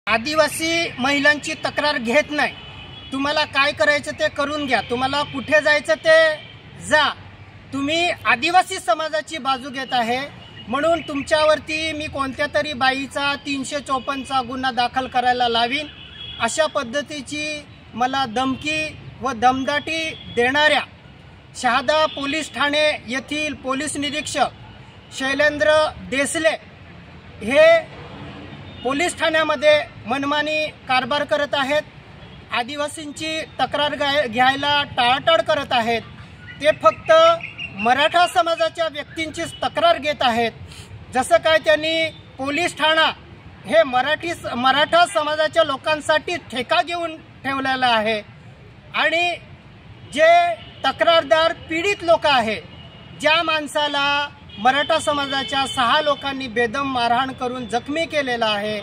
आदिवासी महिलांची तक्रार घेत नाही। तुम्हाला काय करायचं ते करून घ्या, तुम्हाला कुठे जायचं ते जा। तुम्ही आदिवासी समाजाची बाजू घेत आहे म्हणून तुमच्यावरती मी कोणत्या तरी बाईचा 354चा गुन्हा दाखल करायला लावीन, अशा पद्धतीची मला धमकी व दमदाटी देणाऱ्या शहादा पोलीस ठाणे येथील पोलीस निरीक्षक शैलेंद्र देसले हे पोलीस ठाण्यामध्ये मनमानी कारभार करत आहेत। आदिवासींची तक्रार घ्यायला टाळाटाळ करत आहेत। ते फक्त मराठा समाजाच्या व्यक्तींचीच तक्रार घेत आहेत। जसं काय त्यांनी पोलीस ठाणा हे मराठा समाजाच्या लोकांसाठी ठेका घेऊन ठेवलेला आहे आणि जे तक्रारदार पीडित लोक आहेत, ज्या माणसाला मराठा समाजाच्या 6 लोकांनी बेदम मारहाण करून जखमी केलेला आहे,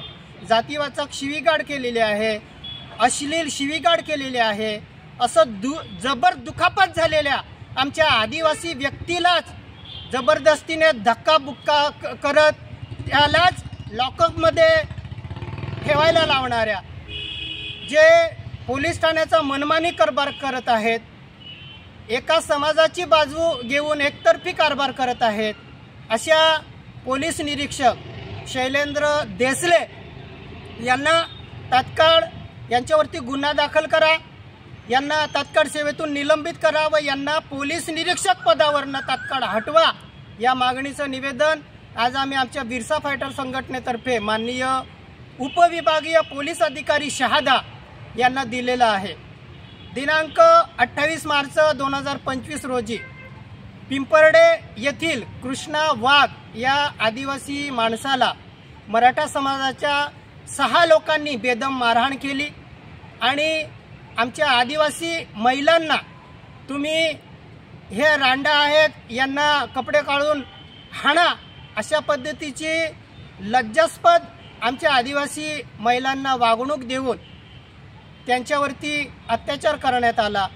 जातीवाचक शिवीगाळ केलेली आहे, अश्लील शिवीगाळ केलेली आहे, असं जबर दुखापत झालेल्या आमच्या आदिवासी व्यक्तीलाच जबरदस्तीने धक्काबुक्का करत त्यालाच लॉकअपमध्ये ठेवायला लावणाऱ्या जे पोलीस ठाण्याचा मनमानी कारभार करत आहेत, एका समाजाची बाजू घेऊन एकतर्फी कारभार करत आहेत, अशा पोलीस निरीक्षक शैलेंद्र देसले यांना तात्काळ यांच्यावरती गुन्हा दाखल करा, यांना तात्काळ सेवेतून निलंबित करा व यांना पोलीस निरीक्षक पदावरनं तात्काळ हटवा, या मागणीचं निवेदन आज आम्ही आमच्या बिरसा फायटर संघटनेतर्फे माननीय उपविभागीय पोलीस अधिकारी शहादा यांना दिलेला आहे। दिनांक 28 मार्च 2025 रोजी पिंपरडे येथील कृष्णा वाघ या आदिवासी माणसाला मराठा समाजाच्या 6 लोकांनी बेदम मारहाण केली आणि आमच्या आदिवासी महिलांना तुम्ही हे रांडा आहेत यांना कपडे काढून हाणा, अशा पद्धतीची लज्जास्पद आमच्या आदिवासी महिलांना वागणूक देऊन त्यांच्यावरती अत्याचार करण्यात आला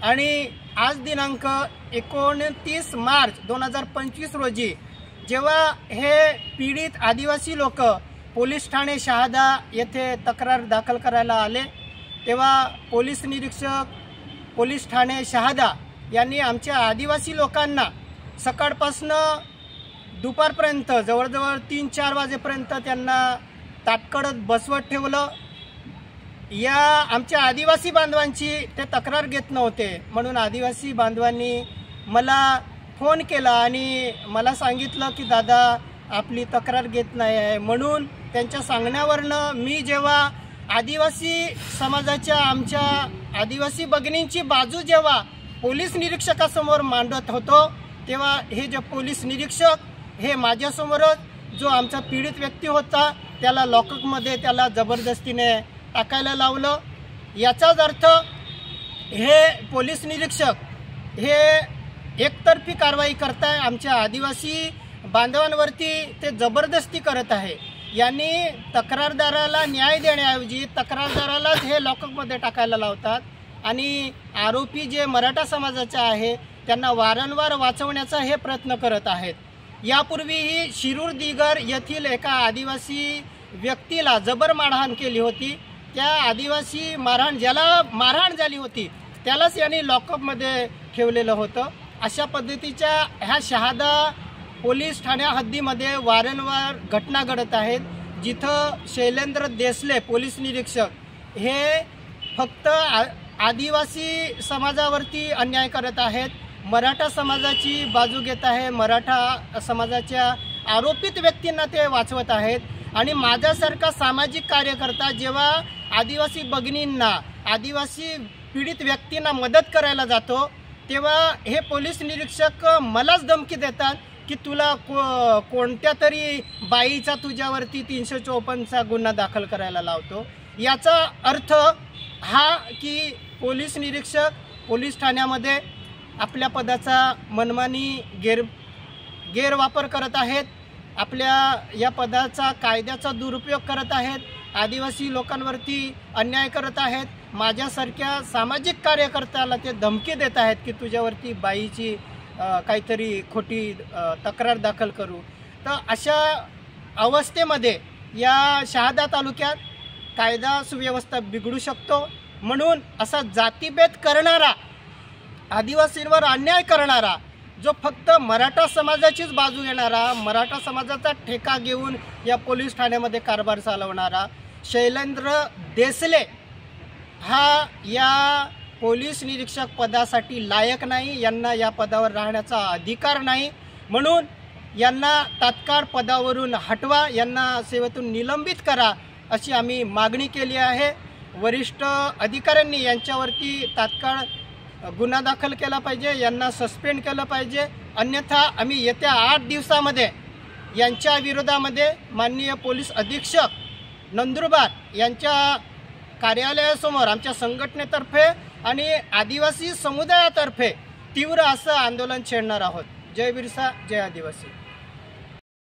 आणि आज दिनांक 29 मार्च 2025 रोजी जेव्हा हे पीडित आदिवासी लोक पोलीस ठाणे शहादा येथे तक्रार दाखल करायला आले, तेव्हा पोलीस निरीक्षक पोलीस ठाणे शहादा यांनी आमच्या आदिवासी लोकांना सकाळपासून दुपारपर्यंत जवळजवळ 3-4 वाजेपर्यंत त्यांना ताटकळत बसवत ठेवलं। या आमच्या आदिवासी बांधवांची ते तक्रार घेत नव्हते म्हणून आदिवासी बांधवांनी मला फोन केला आणि मला सांगितलं की दादा आपली तक्रार घेत नाही आहे, म्हणून त्यांच्या सांगण्यावरनं मी जेव्हा आदिवासी समाजाच्या आमच्या आदिवासी भगिनींची बाजू जेव्हा पोलीस निरीक्षकासमोर मांडत होतो, तेव्हा हे जे पोलीस निरीक्षक हे माझ्यासमोरच जो आमचा पीडित व्यक्ती होता त्याला लॉकअपमध्ये त्याला जबरदस्तीने टाकायला लावलं। याचाच अर्थ हे पोलीस निरीक्षक हे एकतर्फी कारवाई करताय, आमच्या आदिवासी बांधवांवरती ते जबरदस्ती करत आहे। यांनी तक्रारदाराला न्याय देण्याऐवजी तक्रारदारालाच हे लॉकअपमध्ये टाकायला लावतात आणि आरोपी जे मराठा समाजाचे आहे त्यांना वारंवार वाचवण्याचा हे प्रयत्न करत आहेत। यापूर्वीही शिरूर दिगर येथील एका आदिवासी व्यक्तीला जबर मारहाण केली होती। त्या आदिवासी ज्याला मारहाण झाली होती त्यालाच यांनी लॉकअपमध्ये ठेवलेलं होतं। अशा पद्धतीच्या ह्या शहादा पोलीस ठाण्या हद्दीमध्ये वारंवार घटना घडत आहेत, जिथं शैलेंद्र देसले पोलीस निरीक्षक हे फक्त आदिवासी समाजावरती अन्याय करत आहेत, मराठा समाजाची बाजू घेत आहे, मराठा समाजाच्या आरोपित व्यक्तींना ते वाचवत आहेत आणि माझ्यासारखा सामाजिक कार्यकर्ता जेव्हा आदिवासी भगिनींना आदिवासी पीडित व्यक्तींना मदत करायला जातो तेव्हा हे पोलीस निरीक्षक मलाच धमकी देतात की तुला कोणत्या तरी बाईचा तुझ्यावरती 354चा गुन्हा दाखल करायला लावतो। याचा अर्थ हा की पोलीस निरीक्षक पोलीस ठाण्यामध्ये आपल्या पदाचा मनमानी गैरवापर करत आहेत, आपल्या या पदाचा कायद्याचा दुरुपयोग करत आहेत, आदिवासी लोकांवरती अन्याय करत आहेत, माझ्यासारख्या सामाजिक कार्यकर्त्याला ते धमकी देत आहेत की तुझ्यावरती बाईची काहीतरी खोटी तक्रार दाखल करू। तर अशा अवस्थेमध्ये या शहादा तालुक्यात कायदा सुव्यवस्था बिघडू शकतो। म्हणून असा जातीभेद करणारा, आदिवासींवर अन्याय करणारा, जो फक्त मराठा समाजाचीच बाजू घेणारा, मराठा समाजाचा ठेका घेऊन या पोलीस ठाण्यामध्ये कारभार चालवणारा शैलेंद्र देसले हा या पोलीस निरीक्षक पदासाठी लायक नाही, यांना या पदावर राहण्याचा अधिकार नाही। म्हणून यांना तात्काळ पदावरून हटवा, यांना सेवेतून निलंबित करा अशी आम्ही मागणी केली आहे। वरिष्ठ अधिकाऱ्यांनी यांच्यावरती तात्काळ गुन्हा दाखल केला पाहिजे, यांना सस्पेंड केलं पाहिजे, अन्यथा आम्ही येत्या 8 दिवसामध्ये यांच्या विरोधामध्ये माननीय पोलीस अधीक्षक नंदुरबार यांच्या कार्यालयासमोर आमच्या संघटनेतर्फे आणि आदिवासी समुदायातर्फे तीव्र असं आंदोलन छेडणार आहोत। जय बिरसा, जय आदिवासी।